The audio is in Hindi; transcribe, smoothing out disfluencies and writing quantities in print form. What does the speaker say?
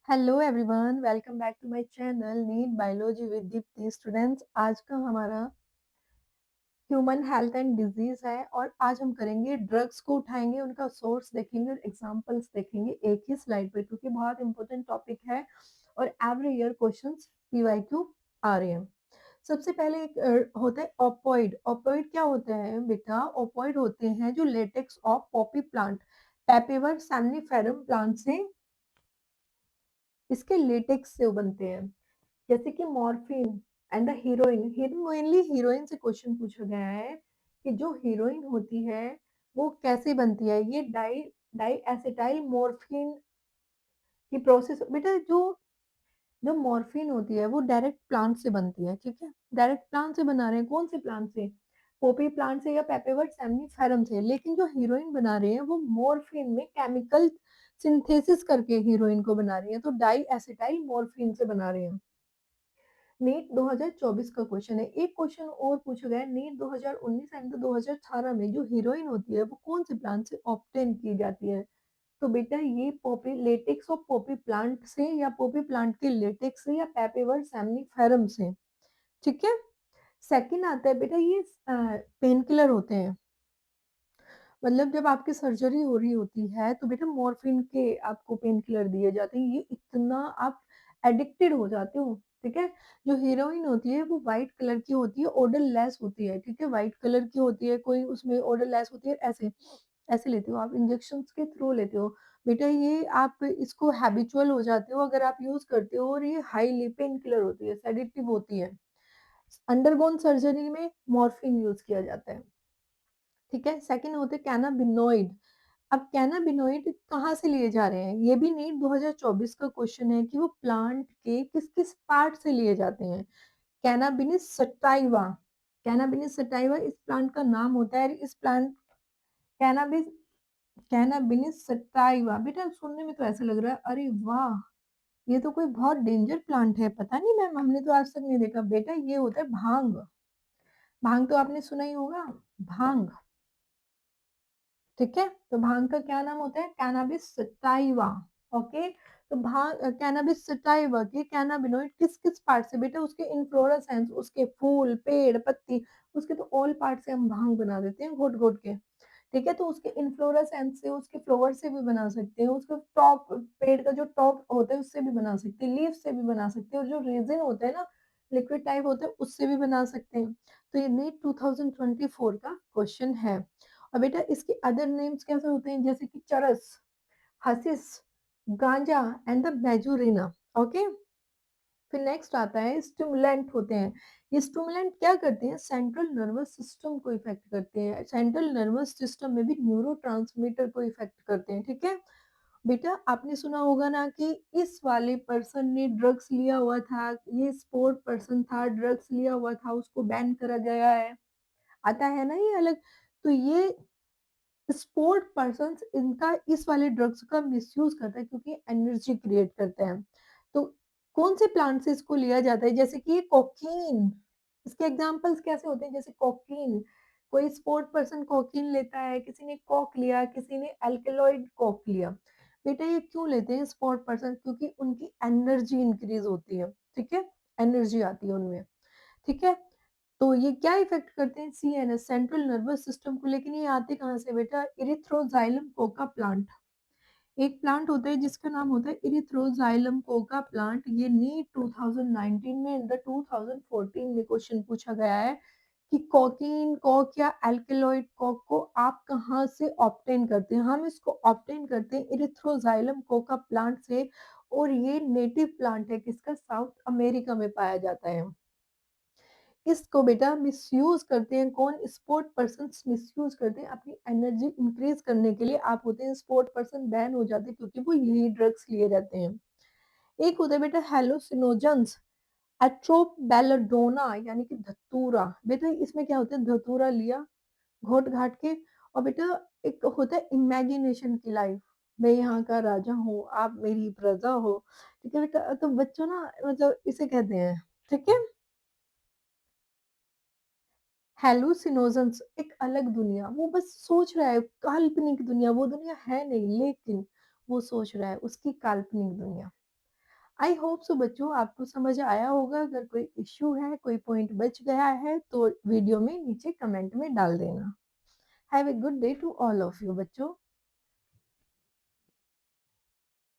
Hello everyone, welcome back to my channel NEET biology with Deepti. Students, आज का हमारा ह्यूमन हेल्थ एंड डिजीज है और आज हम करेंगे ड्रग्स को उठाएंगे, उनका सोर्स देखेंगे और एग्जांपल्स देखेंगे एक ही स्लाइड पे, क्योंकि बहुत इंपॉर्टेंट टॉपिक है और एवरी ईयर क्वेश्चंस पीवाईक्यू आ रहे हैं। सबसे पहले एक होता है ओपॉइड। ओपॉइड क्या होता है बेटा? ओपॉइड होते हैं जो latex of poppy plant, papaver somniferum plant से इसके लेटेक्स से बनते हैं। जैसे कि morphine and the heroin. Mainly heroin से क्वेश्चन पूछा गया है कि जो हीरोइन होती है वो कैसे बनती है। ये डाई डाई एसिटाइल मॉर्फिन की प्रोसेस बेटा, जो जो मॉर्फिन होती है वो डायरेक्ट प्लांट से बनती है। ठीक है, डायरेक्ट प्लांट से बना रहे हैं। कौन से प्लांट से? पोपी प्लांट से या पेपेवर सेमनीफेरम से। लेकिन जो हीरोइन बना रहे हैं वो मॉर्फिन में केमिकल सिंथेसिस करके हीरोइन को बना रही है, तो डाई एसिटाइल मॉर्फिन से बना रहे हैं। नीट 2024 का क्वेश्चन है। एक क्वेश्चन और पूछा गया है नीट 2019 एंड 2018 में, जो हीरोइन होती है वो कौन से प्लांट से ऑब्टेन की जाती है? तो बेटा ये Poppy latex of poppy plant से या पॉपी प्लांट के लेटेक्स से या पेपेवर सैमनीफेरम से। ठीक है। सेकंड आता है बेटा, ये पेन किलर होते हैं। मतलब जब आपकी सर्जरी हो रही होती है तो बेटा मॉर्फिन के आपको पेन किलर दिए जाते हैं। ये इतना आप एडिक्टेड हो जाते हो। ठीक है। जो हीरोइन होती है वो व्हाइट कलर की होती है, ओडर लेस होती है। ठीक है, व्हाइट कलर की होती है, कोई उसमें ओडर लेस होती है। ऐसे ऐसे लेते हो आप, इंजेक्शन के थ्रू लेते हो बेटा। ये आप इसको हैबिचुअल हो जाते हो अगर आप यूज करते हो, और ये हाईली पेन किलर होती है, सेडेटिव होती है। अंडरगोन सर्जरी में मॉर्फिन यूज किया जाता है। ठीक है। सेकंड होते कैनाबिनोइड। अब कैनाबिनोइड कहाँ से लिए जा रहे हैं? ये भी नीट 2024 का क्वेश्चन है कि वो प्लांट के किस किस पार्ट से लिए जाते हैं। कैनाबिनिस सटाइवा। कैनाबिनिस सटाइवा इस प्लांट का नाम होता है। इस प्लांट कैनाबिस कैनाबिनिस सटाइवा बेटा सुनने में तो ऐसा लग रहा है अरे वाह, ये तो कोई बहुत डेंजर प्लांट है। पता नहीं मैम, हमने तो आज तक नहीं देखा। बेटा ये होता है भांग। भांग तो आपने सुना ही होगा, भांग। ठीक है, तो भांग का क्या नाम होता है? Cannabis sativa. ओके। तो भांग कैनाबिस सटाइवा के कैनाबिनोइड किस किस पार्ट से? बेटा उसके इन्फ्लोरेसेंस, उसके फूल पेड़ पत्ती, उसके तो ऑल पार्ट से हम भांग बना देते हैं घोट घोट के। ठीक है, तो उसके इन्फ्लोरेसेंस से, उसके फ्लावर से भी बना सकते हैं, उसके टॉप पेड़ का जो टॉप होता है उससे भी बना सकते हैं, लीफ से भी बना सकते हैं, और जो रेजिन होता है ना, लिक्विड टाइप होता है, उससे भी बना सकते हैं। तो ये नीट 2024 का क्वेश्चन है। और बेटा इसके अदर नेम्स कैसे होते हैं? जैसे कि चरस, हसिस, गांजा एंड द मेजोरिना। ओके। फिर नेक्स्ट आता है स्टिमुलेंट होते हैं। ये स्टिमुलेंट क्या करते हैं? सेंट्रल नर्वस सिस्टम को इफेक्ट करते हैं। सेंट्रल नर्वस सिस्टम में भी न्यूरोट्रांसमीटर को इफेक्ट करते हैं। ठीक है बेटा, आपने सुना होगा ना कि इस वाले पर्सन ने ड्रग्स लिया हुआ था, ये स्पोर्ट पर्सन था, ड्रग्स लिया हुआ था, उसको बैन करा गया है। आता है ना ये अलग। तो ये स्पोर्ट पर्सन इनका इस वाले ड्रग्स का मिसयूज करता है क्योंकि एनर्जी क्रिएट करता है। तो कौन से प्लांट से इसको लिया जाता है? जैसे कि कोकीन। इसके एग्जांपल्स कैसे होते हैं? जैसे कोकीन, कोई स्पोर्ट पर्सन कोकीन लेता है, किसी ने कोक लिया, किसी ने अल्कलॉइड कोक लिया। बेटा ये क्यों लेते हैं स्पोर्ट पर्सन? क्योंकि उनकी एनर्जी इंक्रीज होती है। ठीक है, एनर्जी आती है उनमें। ठीक है, तो ये क्या इफेक्ट करते हैं? सीएनएस, सेंट्रल नर्वस सिस्टम को। लेकिन ये आते कहाँ से बेटा? Erythroxylum Coca plant. एक प्लांट होता है जिसका नाम होता है इरिथ्रोजाइलम कोका प्लांट। ये नीट 2019 में एंड 2014 में क्वेश्चन पूछा गया है कि कोकीन कोक या अल्कलॉइड कोक को आप कहाँ से ऑब्टेन करते हैं? हम इसको ऑब्टेन करते हैं इरिथ्रोजाइलम कोका प्लांट से, और ये नेटिव प्लांट है किसका? साउथ अमेरिका में पाया जाता है। इसको बेटा मिसयूज करते हैं कौन? स्पोर्ट पर्सन मिसयूज करते हैं अपनी एनर्जी इंक्रीज करने के लिए। आप होते हैं स्पोर्ट पर्सन, बैन हो जाते हैं क्योंकि वो यही ड्रग्स लिए जाते हैं। एक होता है बेटा हेलोसिनोजेंस, एट्रोबेलाडोना यानी कि धतूरा। बेटा इसमें क्या होता है? धतूरा लिया घोट घाट के, और बेटा एक होता है इमेजिनेशन की लाइफ। मैं यहाँ का राजा हूँ, आप मेरी प्रजा हो। ठीक है बेटा, तो बच्चों ना मतलब इसे कहते हैं। ठीक है, हेलुसिनोजेंस एक अलग दुनिया, वो बस सोच रहा है काल्पनिक दुनिया, वो दुनिया है नहीं लेकिन वो सोच रहा है उसकी काल्पनिक दुनिया। आई होप सो बच्चों आपको समझ आया होगा। अगर कोई इश्यू है, कोई पॉइंट बच गया है तो वीडियो में नीचे कमेंट में डाल देना। Have a good day to all of you बच्चों।